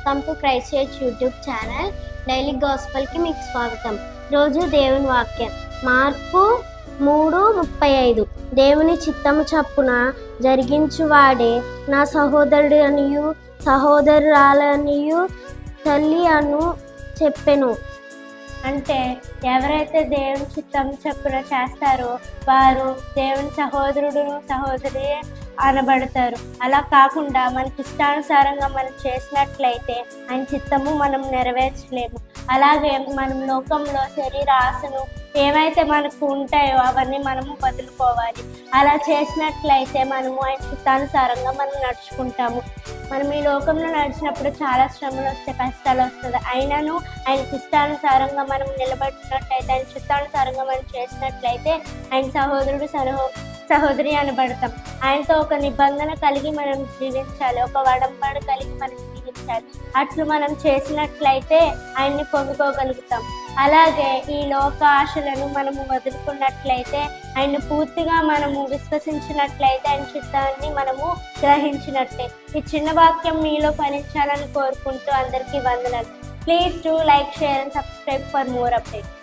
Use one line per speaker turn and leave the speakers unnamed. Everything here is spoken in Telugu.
Welcome to Christ church YouTube channel. Daily గాస్పల్కి మీకు స్వాగతం. రోజు దేవుని వాక్యం మార్కు 3:35. దేవుని చిత్తము చప్పున జరిగించువాడే నా సహోదరుడు అనియు సహోదరురాలనియు తల్లి అను చెప్పెను. అంటే ఎవరైతే దేవుని చిత్తం చప్పున చేస్తారో వారు దేవుని సహోదరుడును సహోదరి అనబడతారు. అలా కాకుండా మనకి ఇష్టానుసారంగా మనం చేసినట్లయితే ఆయన చిత్తము మనం నెరవేర్చలేము. అలాగే మనం లోకంలో శరీర ఆశను ఏవైతే మనకు ఉంటాయో అవన్నీ మనము వదులుకోవాలి. అలా చేసినట్లయితే మనము ఆయన చిత్తానుసారంగా మనం నడుచుకుంటాము. మనం ఈ లోకంలో నడిచినప్పుడు చాలా శ్రమలు వస్తాయి, కష్టాలు వస్తుంది. అయినను ఆయన ఇష్టానుసారంగా మనం నిలబడినట్లయితే, ఆయన చిత్తానుసారంగా మనం చేసినట్లయితే ఆయన సహోదరుడు సహోదరి అనబడతాం. ఆయనతో ఒక నిబంధన కలిగి మనం జీవించాలి, ఒక వడంబడి కలిగి మనం జీవించాలి. అట్లు మనం చేసినట్లయితే ఆయన్ని పొందుకోగలుగుతాం. అలాగే ఈ లోక ఆశలను మనము వదులుకున్నట్లయితే, ఆయన పూర్తిగా మనము విశ్వసించినట్లయితే ఆయన చిత్తాన్ని మనము గ్రహించినట్లే. ఈ చిన్న వాక్యం మీలో ఫలించాలని కోరుకుంటూ అందరికీ వందనాలు. Please do like, share and subscribe for more updates.